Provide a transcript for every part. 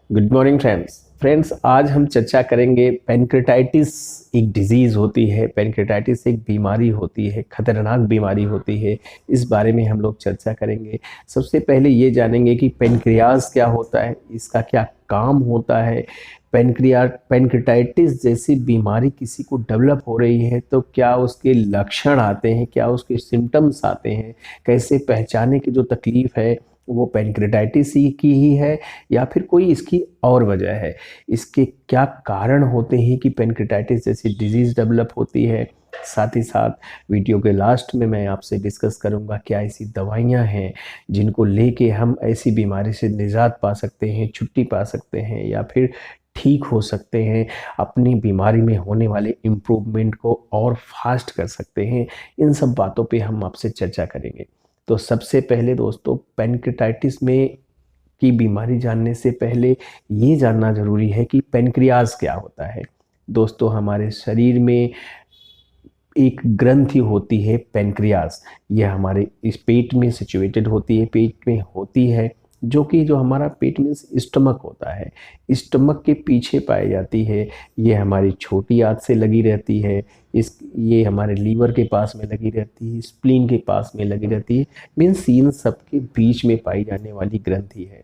Good morning friends आज हम चर्चा करेंगे पैनक्रेटाइटिस। एक डिजीज़ होती है, पैनक्रेटाइटिस एक बीमारी होती है, खतरनाक बीमारी होती है। इस बारे में हम लोग चर्चा करेंगे। सबसे पहले ये जानेंगे कि पैनक्रियाज क्या होता है, इसका क्या काम होता है। पैनक्रेटाइटिस जैसी बीमारी किसी को डेवलप हो रही है तो क्या उसके लक्षण आते हैं, क्या उसके सिम्टम्स आते हैं, कैसे पहचाने की जो तकलीफ़ है वो पैनक्रेटाइटिस ही की ही है या फिर कोई इसकी और वजह है। इसके क्या कारण होते हैं कि पैनक्रेटाइटिस जैसी डिजीज़ डेवलप होती है। साथ ही साथ वीडियो के लास्ट में मैं आपसे डिस्कस करूंगा क्या ऐसी दवाइयां हैं जिनको लेके हम ऐसी बीमारी से निजात पा सकते हैं, छुट्टी पा सकते हैं या फिर ठीक हो सकते हैं, अपनी बीमारी में होने वाले इम्प्रूवमेंट को और फास्ट कर सकते हैं। इन सब बातों पे हम आपसे चर्चा करेंगे। तो सबसे पहले दोस्तों, पैनक्रेटाइटिस में की बीमारी जानने से पहले ये जानना ज़रूरी है कि पैनक्रियाज क्या होता है। दोस्तों, हमारे शरीर में एक ग्रंथि होती है पैनक्रियाज। यह हमारे इस पेट में सिचुएटेड होती है, पेट में होती है, जो हमारा पेट में स्टमक होता है, स्टमक के पीछे पाई जाती है। ये हमारी छोटी आंत से लगी रहती है। ये हमारे लीवर के पास में लगी रहती है, स्प्लीन के पास में लगी रहती है। मीन्स इन सबके बीच में पाई जाने वाली ग्रंथि है।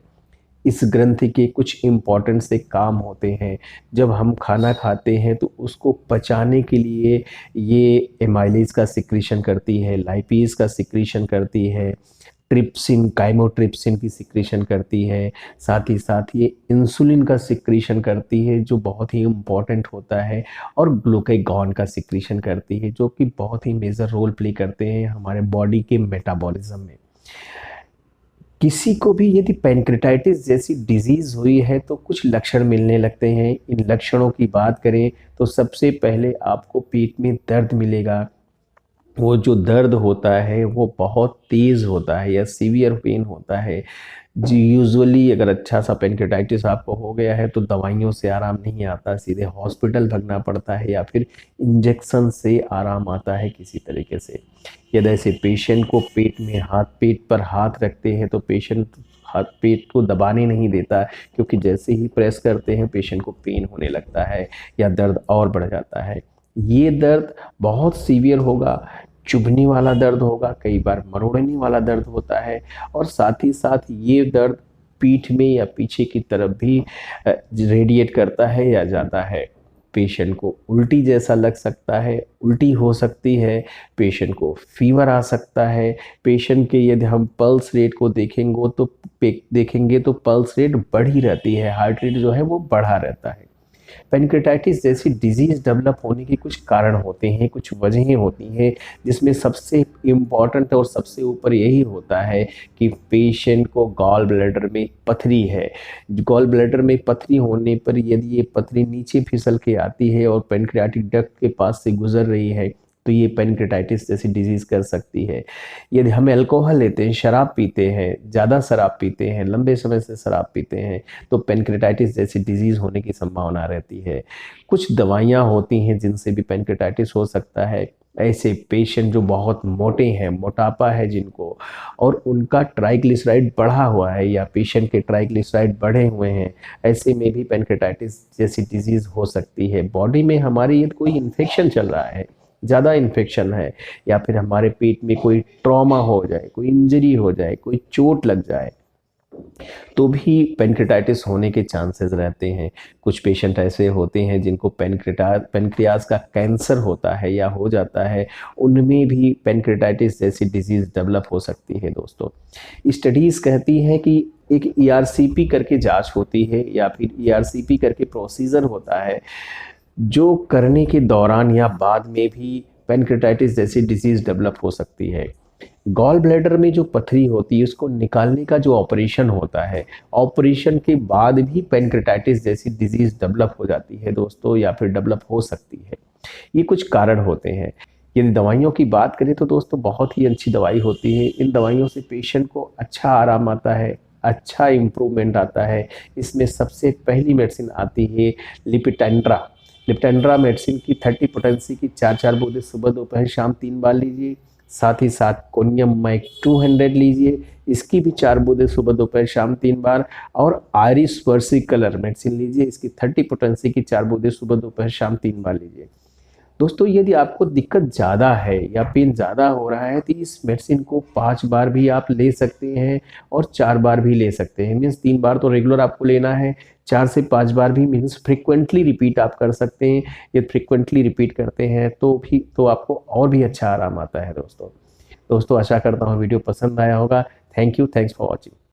इस ग्रंथि के कुछ इम्पॉर्टेंट से काम होते हैं। जब हम खाना खाते हैं तो उसको पचाने के लिए ये एमाइलेज का सिक्रीशन करती है, लाइपेज का सिक्रीशन करती है, ट्रिप्सिन काइमोट्रिप्सिन की सिक्रीशन करती है। साथ ही साथ ये इंसुलिन का सिक्रीशन करती है जो बहुत ही इम्पॉर्टेंट होता है, और ग्लूकागॉन का सिक्रीशन करती है जो कि बहुत ही मेजर रोल प्ले करते हैं हमारे बॉडी के मेटाबॉलिज्म में। किसी को भी यदि पैनक्रेटाइटिस जैसी डिजीज़ हुई है तो कुछ लक्षण मिलने लगते हैं। इन लक्षणों की बात करें तो सबसे पहले आपको पेट में दर्द मिलेगा। वो जो दर्द होता है वो बहुत तेज़ होता है या सीवियर पेन होता है। जी, यूजुअली अगर अच्छा सा पैनक्रेटाइटिस आपको हो गया है तो दवाइयों से आराम नहीं आता, सीधे हॉस्पिटल भागना पड़ता है या फिर इंजेक्शन से आराम आता है किसी तरीके से। यदि ऐसे पेशेंट को पेट पर हाथ रखते हैं तो पेशेंट हाथ पेट को दबाने नहीं देता, क्योंकि जैसे ही प्रेस करते हैं पेशेंट को पेन होने लगता है या दर्द और बढ़ जाता है। ये दर्द बहुत सीवियर होगा, चुभने वाला दर्द होगा, कई बार मरोड़ने वाला दर्द होता है, और साथ ही साथ ये दर्द पीठ में या पीछे की तरफ भी रेडिएट करता है या जाता है। पेशेंट को उल्टी जैसा लग सकता है, उल्टी हो सकती है, पेशेंट को फीवर आ सकता है। पेशेंट के यदि हम पल्स रेट को देखेंगे तो पल्स रेट बढ़ी रहती है, हार्ट रेट जो है वो बढ़ा रहता है। पैनक्रेटाइटिस जैसी डिजीज़ डेवलप होने के कुछ कारण होते हैं, कुछ वजहें होती हैं, जिसमें सबसे इम्पॉर्टेंट और सबसे ऊपर यही होता है कि पेशेंट को गॉल ब्लैडर में पथरी है। गॉल ब्लैडर में पथरी होने पर यदि ये पथरी नीचे फिसल के आती है और पैनक्रियाटिक डक्ट के पास से गुजर रही है तो ये पैनक्रेटाइटिस जैसी डिजीज़ कर सकती है। यदि हम अल्कोहल लेते हैं, शराब पीते हैं, ज़्यादा शराब पीते हैं, लंबे समय से शराब पीते हैं, तो पैनक्रेटाइटिस जैसी डिजीज़ होने की संभावना रहती है। कुछ दवाइयाँ होती हैं जिनसे भी पैनक्रेटाइटिस हो सकता है। ऐसे पेशेंट जो बहुत मोटे हैं, मोटापा है जिनको, और उनका ट्राइग्लिसराइड बढ़ा हुआ है या पेशेंट के ट्राइग्लिसराइड बढ़े हुए हैं, ऐसे में भी पैनक्रेटाइटिस जैसी डिजीज़ हो सकती है। बॉडी में हमारी यदि कोई इन्फेक्शन चल रहा है, ज़्यादा इन्फेक्शन है, या फिर हमारे पेट में कोई ट्रॉमा हो जाए, कोई इंजरी हो जाए, कोई चोट लग जाए, तो भी पैनक्रेटाइटिस होने के चांसेस रहते हैं। कुछ पेशेंट ऐसे होते हैं जिनको पैनक्रियाज का कैंसर होता है या हो जाता है, उनमें भी पैनक्रेटाइटिस जैसी डिजीज़ डेवलप हो सकती है। दोस्तों, स्टडीज़ कहती हैं कि एक ईआरसीपी करके जांच होती है या फिर ईआरसीपी करके प्रोसीजर होता है, जो करने के दौरान या बाद में भी पैनक्रेटाइटिस जैसी डिजीज़ डेवलप हो सकती है। गॉल ब्लैडर में जो पथरी होती है उसको निकालने का जो ऑपरेशन होता है, ऑपरेशन के बाद भी पैनक्रेटाइटिस जैसी डिजीज़ डेवलप हो जाती है दोस्तों, या फिर डेवलप हो सकती है। ये कुछ कारण होते हैं। यदि दवाइयों की बात करें तो दोस्तों बहुत ही अच्छी दवाई होती है। इन दवाइयों से पेशेंट को अच्छा आराम आता है, अच्छा इम्प्रूवमेंट आता है। इसमें सबसे पहली मेडिसिन आती है लिपिटेंड्रा। लिपिटेंड्रा मेडिसिन की 30 पोटेंसी की 4 बूंदें सुबह दोपहर शाम 3 बार लीजिए। साथ ही साथ कोनियम माइक 200 लीजिए, इसकी भी 4 बूंदे सुबह दोपहर शाम 3 बार। और आयरिस वर्सिकलर मेडिसिन लीजिए, इसकी 30 पोटेंसी की 4 बूंदे सुबह दोपहर शाम 3 बार लीजिए। दोस्तों यदि आपको दिक्कत ज़्यादा है या पेन ज़्यादा हो रहा है तो इस मेडिसिन को 5 बार भी आप ले सकते हैं और 4 बार भी ले सकते हैं। मीन्स 3 बार तो रेगुलर आपको लेना है, 4 से 5 बार भी मीन्स फ्रिक्वेंटली रिपीट आप कर सकते हैं। ये फ्रिक्वेंटली रिपीट करते हैं तो आपको और भी अच्छा आराम आता है दोस्तों। दोस्तों आशा करता हूँ वीडियो पसंद आया होगा। Thank you, thanks for watching.